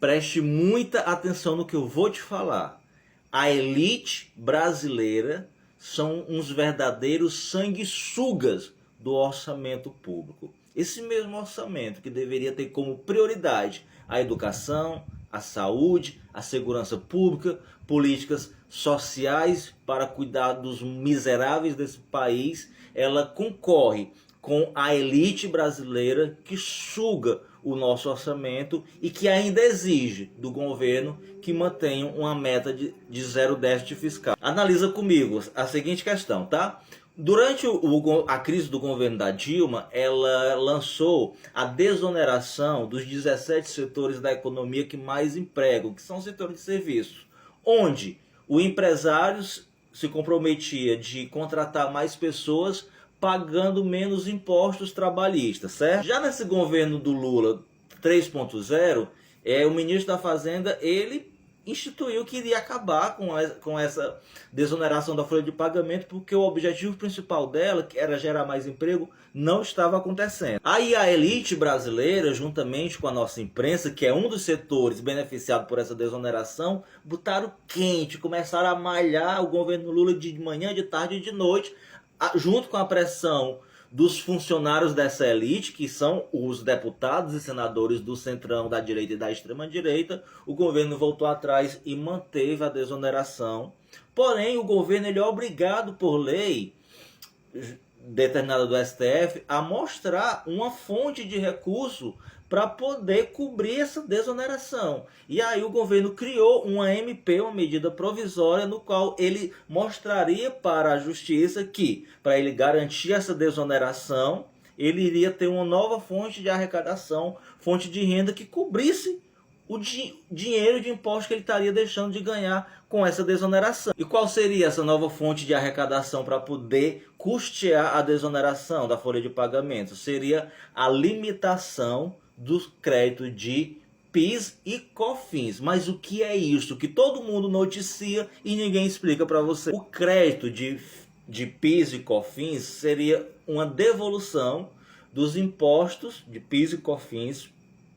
Preste muita atenção no que eu vou te falar. A elite brasileira são uns verdadeiros sanguessugas do orçamento público. Esse mesmo orçamento que deveria ter como prioridade a educação, a saúde, a segurança pública, políticas sociais para cuidar dos miseráveis desse país, ela concorre com a elite brasileira que suga o nosso orçamento e que ainda exige do governo que mantenha uma meta de zero déficit fiscal. Analisa comigo a seguinte questão, tá? Durante a crise do governo da Dilma, ela lançou a desoneração dos 17 setores da economia que mais empregam, que são os setores de serviços, onde o empresário se comprometia de contratar mais pessoas pagando menos impostos trabalhistas, certo? Já nesse governo do Lula 3.0, o ministro da Fazenda, ele instituiu que iria acabar com essa desoneração da folha de pagamento, porque o objetivo principal dela, que era gerar mais emprego, não estava acontecendo. Aí a elite brasileira, juntamente com a nossa imprensa, que é um dos setores beneficiados por essa desoneração, botaram quente, começaram a malhar o governo Lula de manhã, de tarde e de noite, junto com a pressão dos funcionários dessa elite, que são os deputados e senadores do centrão, da direita e da extrema-direita. O governo voltou atrás e manteve a desoneração. Porém, o governo ele é obrigado por lei determinada do STF a mostrar uma fonte de recurso para poder cobrir essa desoneração. E aí o governo criou uma MP, uma medida provisória, no qual ele mostraria para a justiça que, para ele garantir essa desoneração, ele iria ter uma nova fonte de arrecadação, fonte de renda que cobrisse o dinheiro de imposto que ele estaria deixando de ganhar com essa desoneração. E qual seria essa nova fonte de arrecadação para poder custear a desoneração da folha de pagamento? Seria a limitação do crédito de PIS e COFINS. Mas o que é isso? Que todo mundo noticia e ninguém explica para você. O crédito de PIS e COFINS seria uma devolução dos impostos de PIS e COFINS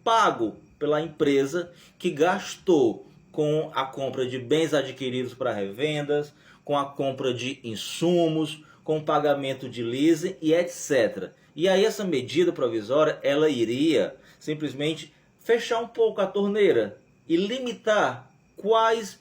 pago pela empresa que gastou com a compra de bens adquiridos para revendas, com a compra de insumos, com o pagamento de leasing e etc. E aí essa medida provisória, ela iria simplesmente fechar um pouco a torneira e limitar quais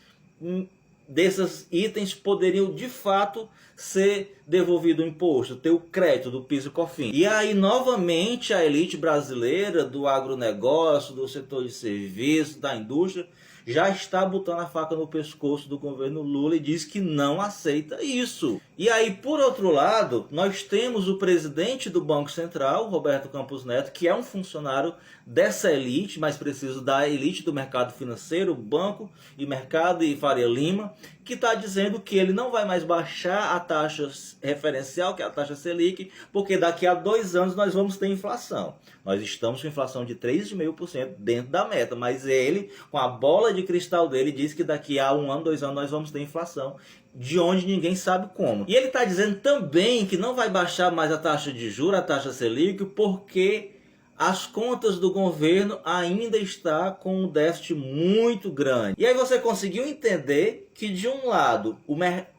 desses itens poderiam de fato ser devolvido o imposto, ter o crédito do PIS e COFINS. E aí novamente a elite brasileira do agronegócio, do setor de serviços, da indústria, já está botando a faca no pescoço do governo Lula e diz que não aceita isso. E aí, por outro lado, nós temos o presidente do Banco Central, Roberto Campos Neto, que é um funcionário dessa elite, mais preciso da elite do mercado financeiro, Banco e Mercado e Faria Lima, que está dizendo que ele não vai mais baixar a taxa referencial, que é a taxa Selic, porque daqui a 2 anos nós vamos ter inflação. Nós estamos com inflação de 3,5% dentro da meta, mas ele, com a bola de cristal dele, diz que daqui a 1 ano, 2 anos nós vamos ter inflação, de onde ninguém sabe como. E ele está dizendo também que não vai baixar mais a taxa de juros, a taxa Selic, porque as contas do governo ainda está com um déficit muito grande. E aí você conseguiu entender que, de um lado,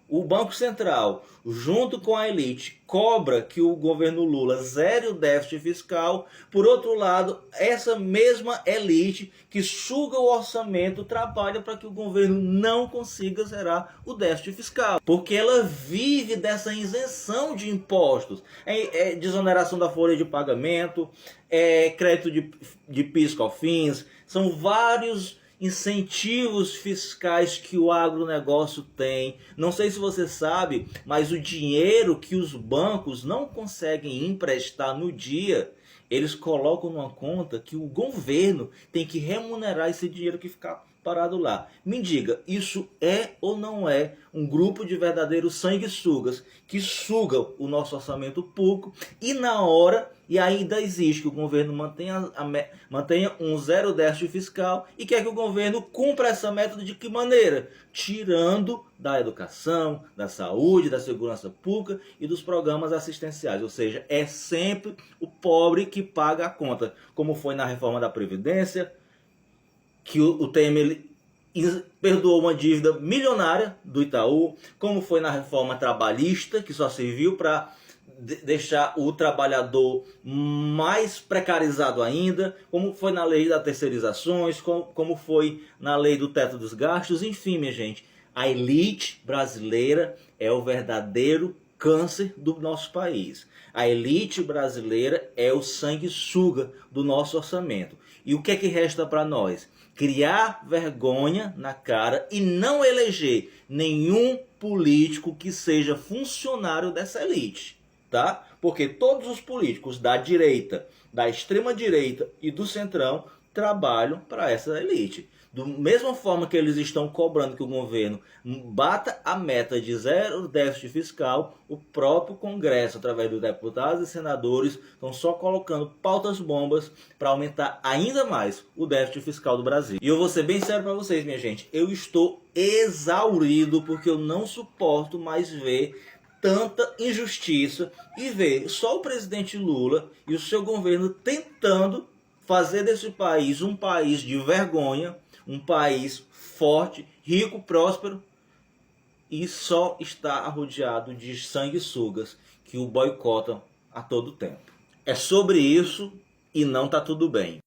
o Banco Central, junto com a elite, cobra que o governo Lula zere o déficit fiscal. Por outro lado, essa mesma elite que suga o orçamento trabalha para que o governo não consiga zerar o déficit fiscal. Porque ela vive dessa isenção de impostos. Desoneração da folha de pagamento, crédito de PIS, COFINS, são vários incentivos fiscais que o agronegócio tem. Não sei se você sabe, mas o dinheiro que os bancos não conseguem emprestar no dia, eles colocam numa conta que o governo tem que remunerar esse dinheiro que fica parado lá. Me diga, isso é ou não é um grupo de verdadeiros sanguessugas que suga o nosso orçamento público e na hora, e ainda exige que o governo mantenha um zero déficit fiscal e quer que o governo cumpra essa meta de que maneira? Tirando da educação, da saúde, da segurança pública e dos programas assistenciais. Ou seja, é sempre o pobre que paga a conta, como foi na reforma da Previdência, que o Temer perdoou uma dívida milionária do Itaú, como foi na reforma trabalhista, que só serviu para deixar o trabalhador mais precarizado ainda, como foi na lei das terceirizações, como foi na lei do teto dos gastos, enfim, minha gente, a elite brasileira é o verdadeiro câncer do nosso país. A elite brasileira é o sanguessuga do nosso orçamento. E o que é que resta para nós? Criar vergonha na cara e não eleger nenhum político que seja funcionário dessa elite, tá? Porque todos os políticos da direita, da extrema direita e do centrão trabalham para essa elite. Da mesma forma que eles estão cobrando que o governo bata a meta de zero déficit fiscal, o próprio Congresso, através dos deputados e senadores, estão só colocando pautas bombas para aumentar ainda mais o déficit fiscal do Brasil. E eu vou ser bem sério para vocês, minha gente, eu estou exaurido porque eu não suporto mais ver tanta injustiça e ver só o presidente Lula e o seu governo tentando fazer desse país um país de vergonha, um país forte, rico, próspero, e só está rodeado de sanguessugas que o boicotam a todo tempo. É sobre isso e não tá tudo bem.